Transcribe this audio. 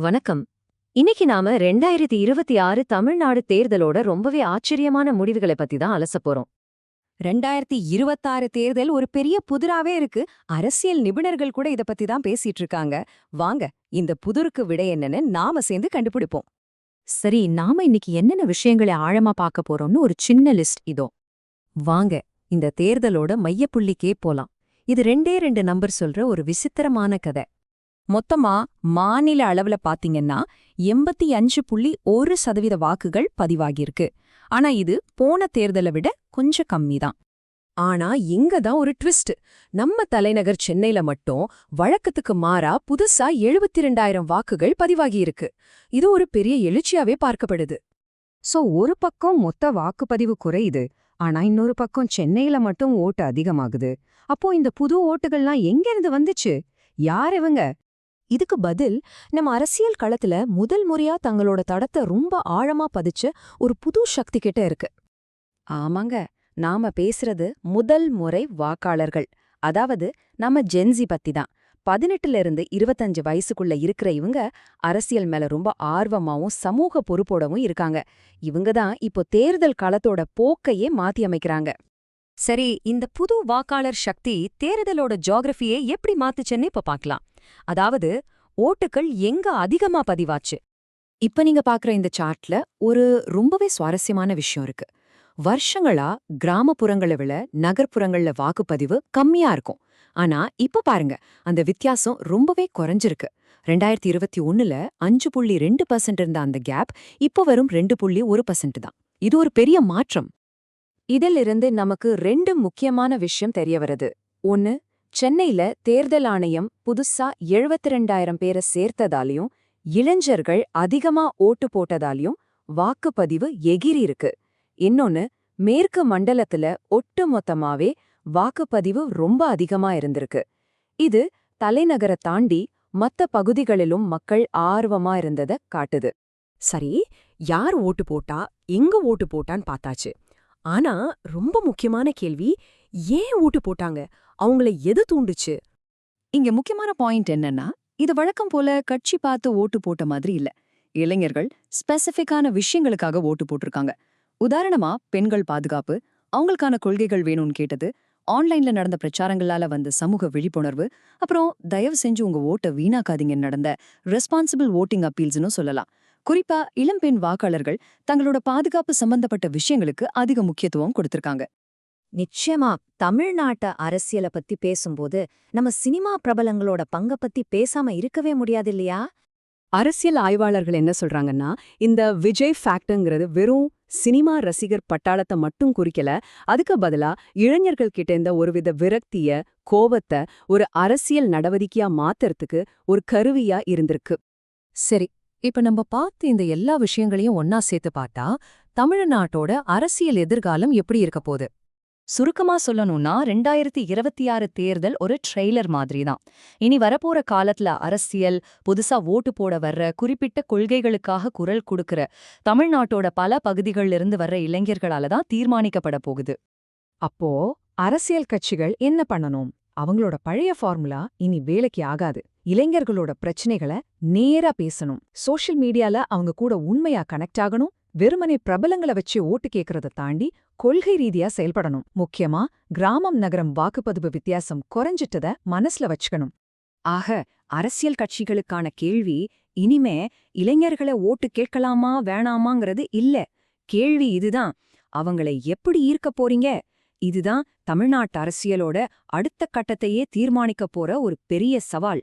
வணக்கம். இன்னைக்கு நாம 2026 தமிழ்நாடு தேர்தலோட ரொம்பவே ஆச்சரியமான முடிவுகளை பத்தி தான் அலசப் போறோம். 2026 தேர்தல் ஒரு பெரிய புதிராவே இருக்கு. அரசியல் நிபுணர்கள் கூட இத பத்தி தான் பேசிட்டு இருக்காங்க. வாங்க, இந்த புதிருக்கு விடை என்னன்னு நாம சேர்ந்து கண்டுபிடிப்போம். சரி, நாம இன்னைக்கு என்னென்ன விஷயங்களை ஆழமா பார்க்க போறோம்னு ஒரு சின்ன லிஸ்ட் இதோ. வாங்க, இந்த தேர்தலோட மையப்புள்ளிக்கே போலாம். இது ரெண்டே ரெண்டு நம்பர் சொல்ற ஒரு விசித்திரமான கதை. மொத்தமா மாநில அளவுல பாத்தீங்கன்னா 85.1% வாக்குகள் பதிவாகியிருக்கு. ஆனா இது போன தேர்தலை விட கொஞ்சம் கம்மிதான். ஆனா இங்க தான் ஒரு ட்விஸ்ட். நம்ம தலைநகர் சென்னையில மட்டும் வழக்கத்துக்கு மாறா புதுசா 72,000 வாக்குகள் பதிவாகியிருக்கு. இது ஒரு பெரிய எழுச்சியாவே பார்க்கப்படுது. ஒரு பக்கம் மொத்த வாக்குப்பதிவு குறையுது, ஆனா இன்னொரு பக்கம் சென்னையில மட்டும் ஓட்டு அதிகமாகுது. அப்போ இந்த புது ஓட்டுகள்லாம் எங்கிருந்து வந்துச்சு? யார் இவங்க? இதுக்கு பதில் நம்ம அரசியல் களத்துல முதல் முறையா தங்களோட தடத்தை ரொம்ப ஆழமா பதிச்ச ஒரு புது சக்தி கிட்ட இருக்கு. ஆமாங்க, நாம பேசுறது முதல் முறை வாக்காளர்கள். அதாவது நம்ம ஜென்சி பத்தி தான். 18ல இருந்து 25 வயசுக்குள்ள இருக்கிற இவங்க அரசியல் மேல ரொம்ப ஆர்வமாவும் சமூக பொறுப்போடவும் இருக்காங்க. இவங்க தான் இப்போ தேர்தல் களத்தோட போக்கையே மாத்தி அமைக்கிறாங்க. சரி, இந்த புது வாக்காளர் சக்தி தேர்தலோட ஜியோகிரஃபியை எப்படி மாத்துச்சுன்னு இப்ப பார்க்கலாம். அதாவது, ஓட்டுகள் எங்க அதிகமா பதிவாச்சு. இப்ப நீங்க பாக்குற இந்த சார்ட்ல ஒரு ரொம்பவே சுவாரஸ்யமான விஷயம் இருக்கு. வருஷங்களா கிராமப்புறங்களை விட நகர்ப்புறங்கள்ல வாக்குப்பதிவு கம்மியா இருக்கும். ஆனா இப்ப பாருங்க, அந்த வித்தியாசம் ரொம்பவே குறைஞ்சிருக்கு. 2021ல 5.2% இருந்த அந்த கேப் இப்ப வரும் 2.1% தான். இது ஒரு பெரிய மாற்றம். இதிலிருந்து நமக்கு ரெண்டு முக்கியமான விஷயம் தெரிய வருது. ஒன்னு, சென்னையில தேர்தல் ஆணையம் புதுசா 72,000 பேரை சேர்த்ததாலையும் இளைஞர்கள் அதிகமா ஓட்டு போட்டதாலையும் வாக்குப்பதிவு எகிரி இருக்கு. இன்னொன்னு, மேற்கு மண்டலத்துல ஒட்டுமொத்தமாவே வாக்குப்பதிவு ரொம்ப அதிகமா இருந்திருக்கு. இது தலைநகரை தாண்டி மத்த பகுதிகளிலும் மக்கள் ஆர்வமா இருந்தத காட்டுது. சரி, யார் ஓட்டு போட்டா, எங்க ஓட்டு போட்டான்னு பார்த்தாச்சு. ஆனா ரொம்ப முக்கியமான கேள்வி, ஏன் ஓட்டு போட்டாங்க? அவங்கள எது தூண்டுச்சு? இங்க முக்கியமான பாயிண்ட் என்னன்னா, இது வழக்கம் போல கட்சி பார்த்து ஓட்டு போட்ட மாதிரி இல்ல. இளைஞர்கள் ஸ்பெசிஃபிக்கான விஷயங்களுக்காக ஓட்டு போட்டிருக்காங்க. உதாரணமா, பெண்கள் பாதுகாப்பு, அவங்களுக்கான கொள்கைகள் வேணும்னு கேட்டது, ஆன்லைன்ல நடந்த பிரச்சாரங்களால வந்த சமூக விழிப்புணர்வு, அப்புறம் தயவு செஞ்சு உங்க ஓட்டை வீணாக்காதீங்கன்னு நடந்த ரெஸ்பான்சிபிள் ஓட்டிங் அப்பீல்ஸ்னு சொல்லலாம். குறிப்பா இளம்பெண் வாக்காளர்கள் தங்களோட பாதுகாப்பு சம்பந்தப்பட்ட விஷயங்களுக்கு அதிக முக்கியத்துவம் கொடுத்திருக்காங்க. நிச்சயமா, தமிழ்நாட்டு அரசியல பத்தி பேசும்போது நம்ம சினிமா பிரபலங்களோட பங்க பத்தி பேசாம இருக்கவே முடியாது இல்லையா? அரசியல் ஆய்வாளர்கள் என்ன சொல்றாங்கன்னா, இந்த விஜய் ஃபேக்டர்ங்கிறது வெறும் சினிமா ரசிகர் பட்டாளத்தை மட்டும் குறிக்கல, அதுக்கு பதிலா இளைஞர்கள் கிட்ட இருந்த ஒருவித விரக்திய, கோபத்தை ஒரு அரசியல் நடவடிக்கையா மாத்துறதுக்கு ஒரு கருவியா இருந்திருக்கு. சரி, இப்ப நம்ம பார்த்து இந்த எல்லா விஷயங்களையும் ஒன்னா சேர்த்து பார்த்தா தமிழ்நாட்டோட அரசியல் எதிர்காலம் எப்படி இருக்க போகுது? சுருக்கமா சொல்லணும்னா 2026 தேர்தல் ஒரு ட்ரெய்லர் மாதிரி தான். இனி வரப்போற காலத்துல அரசியல், புதுசா ஓட்டு போட வர்ற, குறிப்பிட்ட கொள்கைகளுக்காக குரல் கொடுக்கிற தமிழ்நாட்டோட பல பகுதிகளில் இருந்து வர்ற இளைஞர்களால தான் தீர்மானிக்கப்பட போகுது. அப்போ அரசியல் கட்சிகள் என்ன பண்ணணும்? அவங்களோட பழைய ஃபார்முலா இனி வேலைக்கு ஆகாது. இளைஞர்களோட பிரச்சனைகளை நேரா பேசணும். சோஷியல் மீடியால அவங்க கூட உண்மையா கனெக்ட் ஆகணும். வெறுமனே பிரபலங்களை வச்சு ஓட்டு கேட்கறத தாண்டி கொள்கை ரீதியா செயல்படணும். முக்கியமா கிராமம் நகரம் வாக்குப்பதிவு வித்தியாசம் குறைஞ்சிட்டத மனசுல வச்சுக்கணும். ஆக, அரசியல் கட்சிகளுக்கான கேள்வி இனிமே இளைஞர்களை ஓட்டு கேட்கலாமா வேணாமாங்கிறது இல்ல. கேள்வி இதுதான், அவங்களை எப்படி ஈர்க்க போறீங்க? இதுதான் தமிழ்நாட்டு அரசியலோட அடுத்த கட்டத்தையே தீர்மானிக்க போற ஒரு பெரிய சவால்.